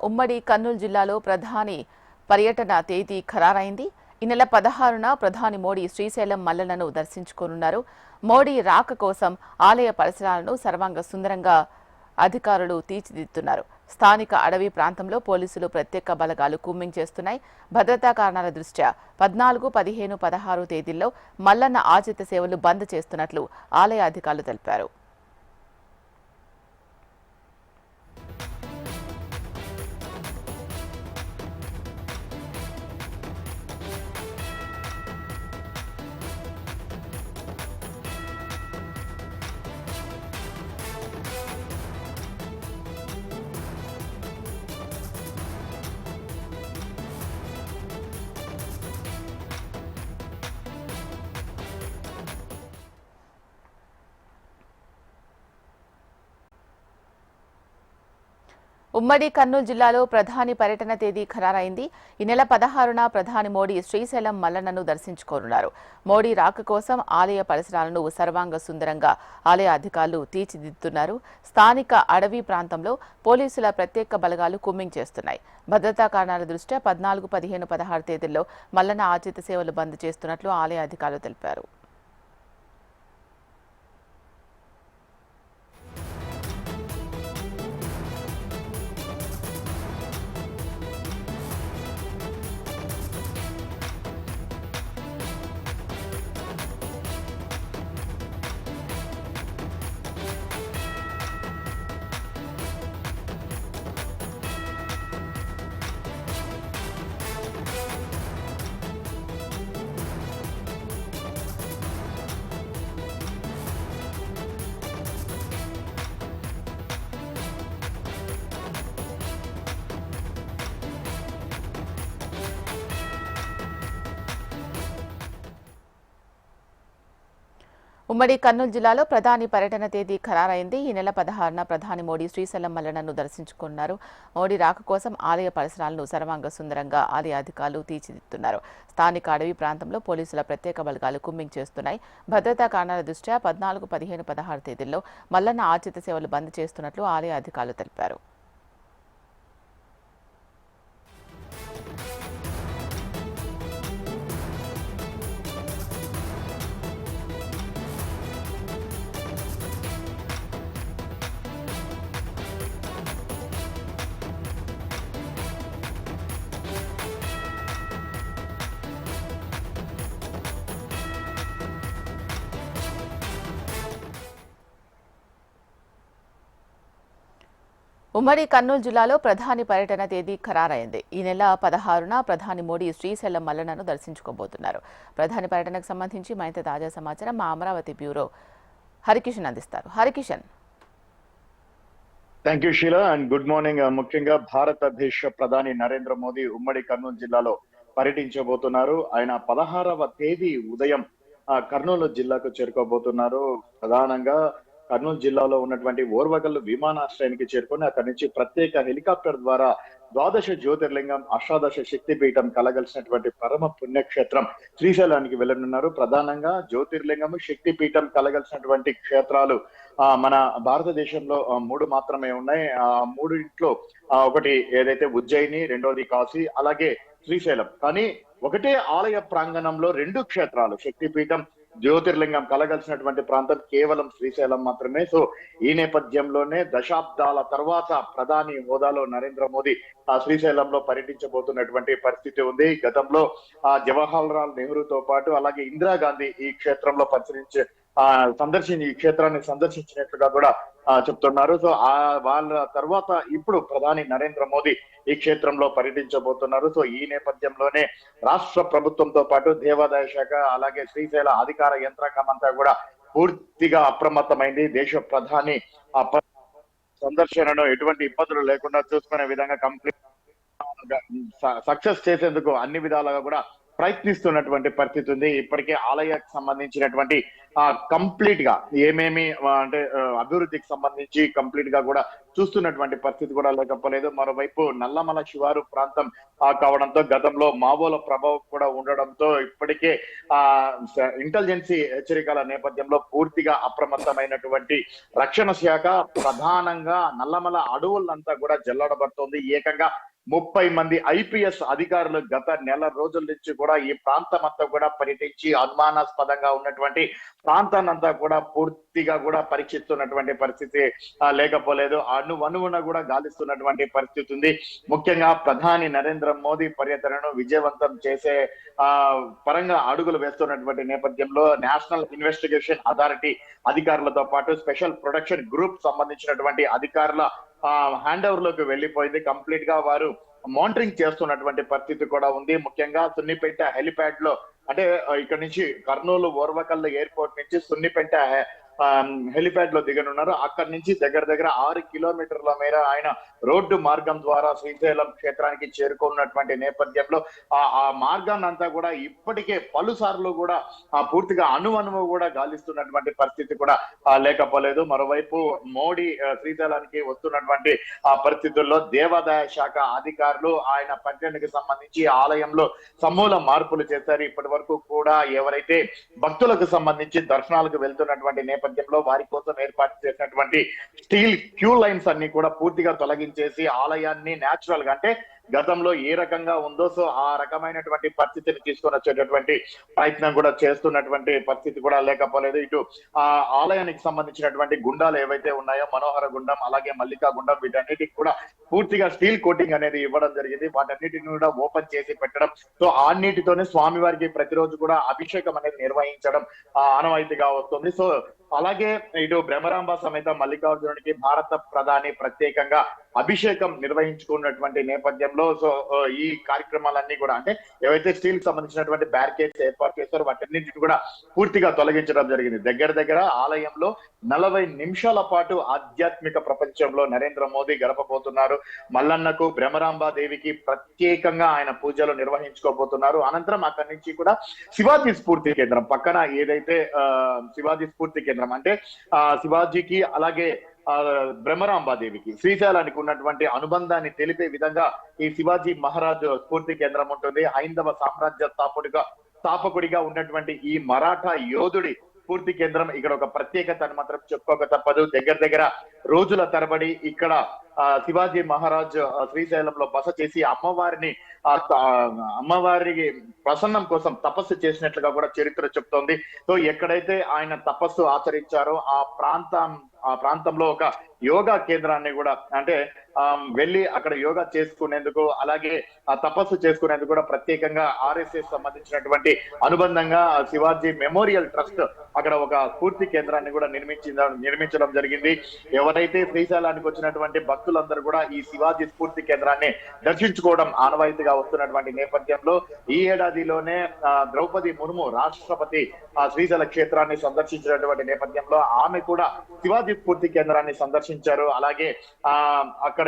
ఉమ్మడి కర్నూలు జిల్లాలో ప్రధాని పర్యటన తేదీ ఖరారైంది. ఈ నెల 16న ప్రధాని మోడీ శ్రీశైలం మల్లన్నను దర్శించుకోనున్నారు. మోడీ రాక కోసం ఆలయ పరిసరాలను సర్వాంగ సుందరంగా అధికారులు తీర్చిదిద్దుతున్నారు. స్థానిక అడవి ప్రాంతంలో పోలీసులు ప్రత్యేక బలగాలు కూంబింగ్ చేస్తున్నాయి. భద్రతా కారణాల దృష్ట్యా 14, 15, 16 తేదీల్లో మల్లన్న ఆచిత సేవలు బంద్ చేస్తున్నట్లు ఆలయ అధికారులు తెలిపారు. ఉమ్మడి కర్నూలు జిల్లాలో ప్రధాని పర్యటన తేదీ ఖరారైంది. ఈ నెల 16న ప్రధాని మోడీ శ్రీశైలం మల్లన్నను దర్శించుకోనున్నారు. మోడీ రాక కోసం ఆలయ పరిసరాలను సర్వాంగ సుందరంగా ఆలయ అధికారులు తీర్చిదిద్దుతున్నారు. స్థానిక అడవి ప్రాంతంలో పోలీసుల ప్రత్యేక బలగాలు కూంబింగ్ చేస్తున్నాయి. భద్రతా కారణాల దృష్ట్యా 14, 15, 16 తేదీల్లో మల్లన్న ఆచిత సేవలు బంద్ చేస్తున్నట్లు ఆలయ అధికారులు తెలిపారు. ఉమ్మడి కర్నూలు జిల్లాలో ప్రధాని పర్యటన తేదీ ఖరారైంది. ఈ నెల 16న ప్రధాని మోడీ శ్రీశైలం మల్లన్నను దర్శించుకున్నారు. మోడీ రాక కోసం ఆలయ పరిసరాలను సర్వాంగ సుందరంగా ఆలయ అధికారులు తీర్చిదిద్దుతున్నారు. స్థానిక అడవి ప్రాంతంలో పోలీసుల ప్రత్యేక బలగాలు కూంబింగ్ చేస్తున్నాయి. భద్రతా కారణాల దృష్ట్యా 14, 15, 16 తేదీల్లో మల్లన్న ఆచిత సేవలు బంద్ చేస్తున్నట్లు ఆలయ అధికారులు తెలిపారు. ఉమ్మడి కర్నూలు జిల్లాలో ప్రధాని పర్యటన తేదీ ఖరారైంది. ఈ నెల 16న ప్రధాని మోడీ శ్రీశైలం మల్లన్నను దర్శించుకోబోతున్నారు. ప్రధాని పర్యటనకు సంబంధించి మరింత తాజా సమాచారం మా అమరావతి బ్యూరో హరికిషన్ అందిస్తారు. Harikishan. Thank you Sheela and good morning. ముఖ్యంగా భారతదేశ ప్రధాని నరేంద్ర మోదీ ఉమ్మడి కర్నూలు జిల్లాలో పర్యటించబోతున్నారు. ఆయన 16వ తేదీ ఉదయం కర్నూలు జిల్లాకు చేరుకోబోతున్నారు. ప్రధానంగా కర్నూలు జిల్లాలో ఉన్నటువంటి ఓర్వకల్లు విమానాశ్రయానికి చేరుకొని అక్కడి నుంచి ప్రత్యేక హెలికాప్టర్ ద్వారా 12 జ్యోతిర్లింగం, అష్టాదశ శక్తిపీఠం కలగలిసినటువంటి పరమ పుణ్యక్షేత్రం శ్రీశైలానికి వెళ్ళనున్నారు. ప్రధానంగా జ్యోతిర్లింగము, శక్తిపీఠం కలగలిసినటువంటి క్షేత్రాలు మన భారతదేశంలో 3 మాత్రమే ఉన్నాయి. ఆ 3 ఒకటి ఏదైతే ఉజ్జయిని, రెండోది కాశీ, అలాగే శ్రీశైలం. కానీ ఒకటే ఆలయ ప్రాంగణంలో 2 క్షేత్రాలు, శక్తిపీఠం, జ్యోతిర్లింగం కలగలిసినటువంటి ప్రాంతం కేవలం శ్రీశైలం మాత్రమే. సో ఈ నేపథ్యంలోనే దశాబ్దాల తర్వాత ప్రధాని హోదాలో నరేంద్ర మోదీ శ్రీశైలంలో పర్యటించబోతున్నటువంటి పరిస్థితి ఉంది. గతంలో జవహర్లాల్ నెహ్రూతో పాటు అలాగే ఇందిరాగాంధీ ఈ క్షేత్రంలో ఈ క్షేత్రాన్ని సందర్శించినట్లుగా కూడా చెప్తున్నారు. సో వాళ్ళ తర్వాత ఇప్పుడు ప్రధాని నరేంద్ర మోదీ ఈ క్షేత్రంలో పర్యటించబోతున్నారు. సో ఈ నేపథ్యంలోనే రాష్ట్ర ప్రభుత్వంతో పాటు దేవాదాయ శాఖ అలాగే శ్రీశైల అధికార యంత్రాంగం అంతా కూడా పూర్తిగా అప్రమత్తమైంది. దేశ ప్రధాని సందర్శనను ఎటువంటి ఇబ్బందులు లేకుండా చూసుకునే విధంగా కంప్లీట్ సక్సెస్ చేసేందుకు అన్ని విధాలుగా కూడా ప్రయత్నిస్తున్నటువంటి పరిస్థితి ఉంది. ఇప్పటికే ఆలయానికి సంబంధించినటువంటి కంప్లీట్ గా ఏమేమి అంటే అభివృద్ధికి సంబంధించి కంప్లీట్ గా కూడా చూస్తున్నటువంటి పరిస్థితి కూడా లేకపోలేదు. మరోవైపు నల్లమల శివారు ప్రాంతం కావడంతో గతంలో మావోల ప్రభావం కూడా ఉండడంతో ఇప్పటికే ఆ ఇంటెలిజెన్సీ హెచ్చరికల నేపథ్యంలో పూర్తిగా అప్రమత్తమైనటువంటి రక్షణ శాఖ ప్రధానంగా నల్లమల అడవులంతా కూడా జల్లడబడుతోంది. ఏకంగా 30 మంది ఐపీఎస్ అధికారులు గత నెల రోజుల నుంచి కూడా ఈ ప్రాంతం అంతా కూడా పర్యటించి అనుమానాస్పదంగా ఉన్నటువంటి ప్రాంతాన్నంతా కూడా పూర్తిగా కూడా పరీక్షిస్తున్నటువంటి పరిస్థితి లేకపోలేదు. అణువణువున కూడా గాలిస్తున్నటువంటి పరిస్థితి ఉంది. ముఖ్యంగా ప్రధాని నరేంద్ర మోదీ పర్యటనను విజయవంతం చేసే పరంగా అడుగులు వేస్తున్నటువంటి నేపథ్యంలో నేషనల్ ఇన్వెస్టిగేషన్ అథారిటీ అధికారులతో పాటు స్పెషల్ ప్రొటెక్షన్ గ్రూప్ సంబంధించినటువంటి అధికారుల హ్యాండ్ ఓవర్ లోకి వెళ్లిపోయింది. కంప్లీట్ గా వారు మానిటరింగ్ చేస్తున్నటువంటి పరిస్థితి కూడా ఉంది. ముఖ్యంగా సున్నిపేట హెలిప్యాడ్ లో అంటే ఇక్కడ నుంచి కర్నూలు ఓర్వకల్ ఎయిర్పోర్ట్ నుంచి సున్నిపేట హెలిప్యాడ్ లో దిగనున్నారు. అక్కడి నుంచి దగ్గర 6 కిలోమీటర్ల మేర ఆయన రోడ్డు మార్గం ద్వారా శ్రీశైలం క్షేత్రానికి చేరుకున్నటువంటి నేపథ్యంలో ఆ మార్గాన్ని అంతా కూడా ఇప్పటికే పలుసార్లు కూడా పూర్తిగా అణువణువు కూడా గాలిస్తున్నటువంటి పరిస్థితి కూడా లేకపోలేదు. మరోవైపు మోడీ శ్రీశైలానికి వస్తున్నటువంటి ఆ పరిస్థితుల్లో దేవాదాయ శాఖ అధికారులు ఆయన పర్యటనకు సంబంధించి ఆలయంలో సమూల మార్పులు చేశారు. ఇప్పటి వరకు కూడా ఎవరైతే భక్తులకు సంబంధించి దర్శనాలకు వెళ్తున్నటువంటి నేపథ్యంలో వారి కోసం ఏర్పాటు చేసినటువంటి స్టీల్ క్యూ లైన్స్ అన్ని కూడా పూర్తిగా తొలగించేసి ఆలయాన్ని న్యాచురల్ గా అంటే గతంలో ఏ రకంగా ఉందో సో ఆ రకమైనటువంటి పరిస్థితిని తీసుకొని వచ్చేటటువంటి ప్రయత్నం కూడా చేస్తున్నటువంటి పరిస్థితి కూడా లేకపోలేదు. ఇటు ఆ ఆలయానికి సంబంధించినటువంటి గుండాలు ఏవైతే ఉన్నాయో మనోహర గుండం అలాగే మల్లికా గుండం వీటన్నిటికి కూడా పూర్తిగా స్టీల్ కోటింగ్ అనేది ఇవ్వడం జరిగింది. వాటన్నిటిని కూడా ఓపెన్ చేసి పెట్టడం సో ఆ నీటితోనే స్వామివారికి ప్రతిరోజు కూడా అభిషేకం అనేది నిర్వహించడం ఆనవాయితీగా వస్తుంది. సో అలాగే ఇటు భ్రమరాంబ సమేత మల్లికార్జునుడికి భారత ప్రధాని ప్రత్యేకంగా అభిషేకం నిర్వహించుకున్నటువంటి నేపథ్యంలో సో ఈ కార్యక్రమాలన్నీ కూడా అంటే ఏవైతే స్టీల్ కి సంబంధించినటువంటి బ్యారికేడ్స్ ఏర్పాటు చేస్తారో వాటన్నింటిని కూడా పూర్తిగా తొలగించడం జరిగింది. దగ్గర ఆలయంలో 40 నిమిషాల పాటు ఆధ్యాత్మిక ప్రపంచంలో నరేంద్ర మోదీ గడపబోతున్నారు. మల్లన్నకు భ్రమరాంబాదేవికి ప్రత్యేకంగా ఆయన పూజలు నిర్వహించుకోబోతున్నారు. అనంతరం అక్కడి నుంచి కూడా శివాజీ స్ఫూర్తి కేంద్రం పక్కన ఏదైతే శివాజీ స్ఫూర్తి కేంద్రం అంటే శివాజీకి అలాగే భ్రమరాంబాదేవికి శ్రీశైలానికి ఉన్నటువంటి అనుబంధాన్ని తెలిపే విధంగా ఈ శివాజీ మహారాజ్ స్ఫూర్తి కేంద్రం ఉంటుంది. హైందవ సామ్రాజ్య స్థాపకుడిగా ఉన్నటువంటి ఈ మరాఠా యోధుడి స్ఫూర్తి కేంద్రం ఇక్కడ ఒక ప్రత్యేకత అని మాత్రం చెప్పుకోక తప్పదు. దగ్గర రోజుల తరబడి ఇక్కడ శివాజీ మహారాజ్ శ్రీశైలంలో బస చేసి అమ్మవారికి ప్రసన్నం కోసం తపస్సు చేసినట్లుగా కూడా చరిత్ర చెప్తోంది. సో ఎక్కడైతే ఆయన తపస్సు ఆచరించారో ఆ ప్రాంతంలో ఒక యోగా కేంద్రాన్ని కూడా అంటే వెళ్ళి అక్కడ యోగా చేసుకునేందుకు అలాగే ఆ తపస్సు చేసుకునేందుకు కూడా ప్రత్యేకంగా ఆర్ఎస్ఎస్ సంబంధించినటువంటి అనుబంధంగా శివాజీ మెమోరియల్ ట్రస్ట్ అక్కడ ఒక స్ఫూర్తి కేంద్రాన్ని కూడా నిర్మించడం జరిగింది. ఎవరైతే శ్రీశైలానికి వచ్చినటువంటి భక్తులందరూ కూడా ఈ శివాజీ స్ఫూర్తి కేంద్రాన్ని దర్శించుకోవడం ఆనవాయితీగా వస్తున్నటువంటి నేపథ్యంలో ఈ ఏడాదిలోనే ద్రౌపది ముర్ము రాష్ట్రపతి శ్రీశైల క్షేత్రాన్ని సందర్శించినటువంటి నేపథ్యంలో ఆమె కూడా శివాజీ స్ఫూర్తి కేంద్రాన్ని సందర్శించారు. అలాగే అక్కడ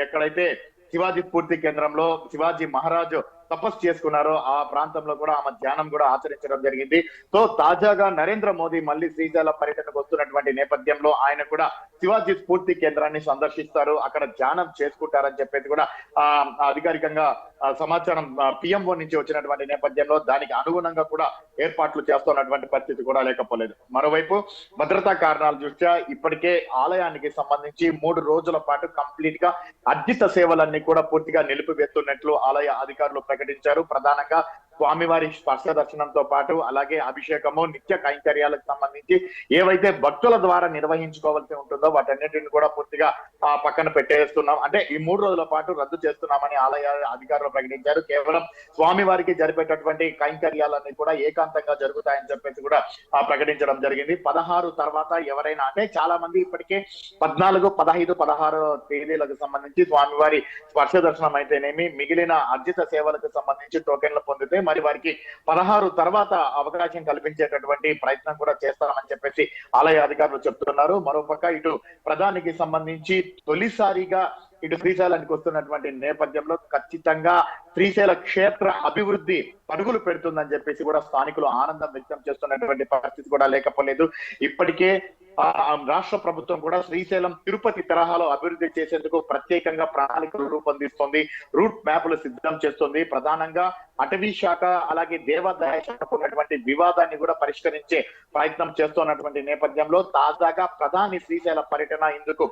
ఎక్కడైతే శివాజీ స్ఫూర్తి కేంద్రంలో శివాజీ మహారాజు తపస్సు చేసుకున్నారో ఆ ప్రాంతంలో కూడా ఆమె ధ్యానం కూడా ఆచరించడం జరిగింది. సో తాజాగా నరేంద్ర మోదీ మళ్ళీ శ్రీశైల పర్యటనకు వస్తున్నటువంటి నేపథ్యంలో ఆయన కూడా శివాజీ స్ఫూర్తి కేంద్రాన్ని సందర్శిస్తారు, అక్కడ ధ్యానం చేసుకుంటారని చెప్పేసి కూడా అధికారికంగా సమాచారం పిఎంఓ నుంచి వచ్చినటువంటి నేపథ్యంలో దానికి అనుగుణంగా కూడా ఏర్పాట్లు చేస్తున్నటువంటి పరిస్థితి కూడా లేకపోలేదు. మరోవైపు భద్రతా కారణాల దృష్ట్యా ఇప్పటికే ఆలయానికి సంబంధించి 3 రోజుల పాటు కంప్లీట్ గా అర్జిత సేవలన్నీ కూడా పూర్తిగా నిలిపివేస్తున్నట్లు ఆలయ అధికారులు ప్రకటించారు. ప్రధానంగా స్వామివారి స్పర్శ దర్శనంతో పాటు అలాగే అభిషేకము నిత్య కైంకర్యాలకు సంబంధించి ఏవైతే భక్తుల ద్వారా నిర్వహించుకోవాల్సి ఉంటుందో వాటన్నిటిని కూడా పూర్తిగా పక్కన పెట్టేస్తున్నాం. అంటే ఈ 3 రోజుల పాటు రద్దు చేస్తున్నామని ఆలయ అధికారులు ప్రకటించారు. కేవలం స్వామివారికి జరిపేటటువంటి కైంకర్యాలన్నీ కూడా ఏకాంతంగా జరుగుతాయని చెప్పేసి కూడా ప్రకటించడం జరిగింది. 16 తర్వాత ఎవరైనా అంటే చాలా మంది ఇప్పటికే 14, 15, 16 తేదీలకు సంబంధించి స్వామివారి స్పర్శ దర్శనం అయితేనేమి మిగిలిన అర్జిత సేవలకు సంబంధించి టోకెన్లు పొందితే మరి వారికి 16 తర్వాత అవకాశం కల్పించేటటువంటి ప్రయత్నం కూడా చేస్తామని చెప్పేసి ఆలయ అధికారులు చెప్తున్నారు. మరోపక్క ఇటు ప్రధానికి సంబంధించి తొలిసారిగా ఇటు శ్రీశైలానికి వస్తున్నటువంటి నేపథ్యంలో ఖచ్చితంగా శ్రీశైల క్షేత్ర అభివృద్ధి పరుగులు పెడుతుందని చెప్పేసి కూడా స్థానికులు ఆనందం వ్యక్తం చేస్తున్నటువంటి పరిస్థితి కూడా లేకపోలేదు. ఇప్పటికే రాష్ట్ర ప్రభుత్వం కూడా శ్రీశైలం తిరుపతి తరహాలో అభివృద్ధి చేసేందుకు ప్రత్యేకంగా ప్రణాళికలు రూపొందిస్తుంది, రూట్ మ్యాప్లు సిద్ధం చేస్తుంది. ప్రధానంగా అటవీ శాఖ అలాగే దేవాదాయ శాఖకు ఉన్నటువంటి వివాదాన్ని కూడా పరిష్కరించే ప్రయత్నం చేస్తున్నటువంటి నేపథ్యంలో తాజాగా ప్రధాని శ్రీశైల పర్యటన ఇందుకు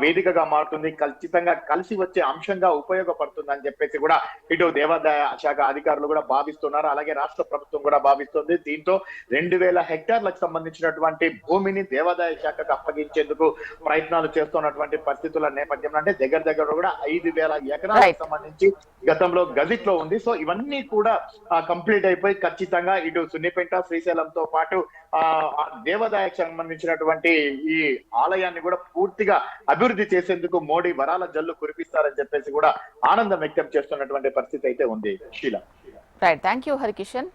వేదికగా మారుతుంది, ఖచ్చితంగా కలిసి వచ్చే అంశంగా ఉపయోగపడుతుందని చెప్పేసి కూడా ఇటు దేవాదాయ శాఖ అధికారులు కూడా భావిస్తున్నారు, అలాగే రాష్ట్ర ప్రభుత్వం కూడా భావిస్తుంది. దీంతో 2000 హెక్టార్లకు సంబంధించినటువంటి భూమిని దేవాదాయ శాఖకు అప్పగించేందుకు ప్రయత్నాలు చేస్తున్నటువంటి పరిస్థితుల నేపథ్యంలో అంటే దగ్గర కూడా 5000 ఎకరాలకు సంబంధించి గతంలో గజిట్ లో ఉంది. సో ఇవన్నీ కూడా కంప్లీట్ అయిపోయి ఖచ్చితంగా ఇటు సున్నిపేట శ్రీశైలంతో పాటు దేవాదాయకు సంబంధించినటువంటి ఈ ఆలయాన్ని కూడా పూర్తిగా అభివృద్ధి చేసేందుకు మోడీ వరాల జల్లు కురిపిస్తారని చెప్పేసి కూడా ఆనందం వ్యక్తం చేస్తున్నటువంటి పరిస్థితి అయితే ఉంది. Sheela. Right, thank you Harikishan.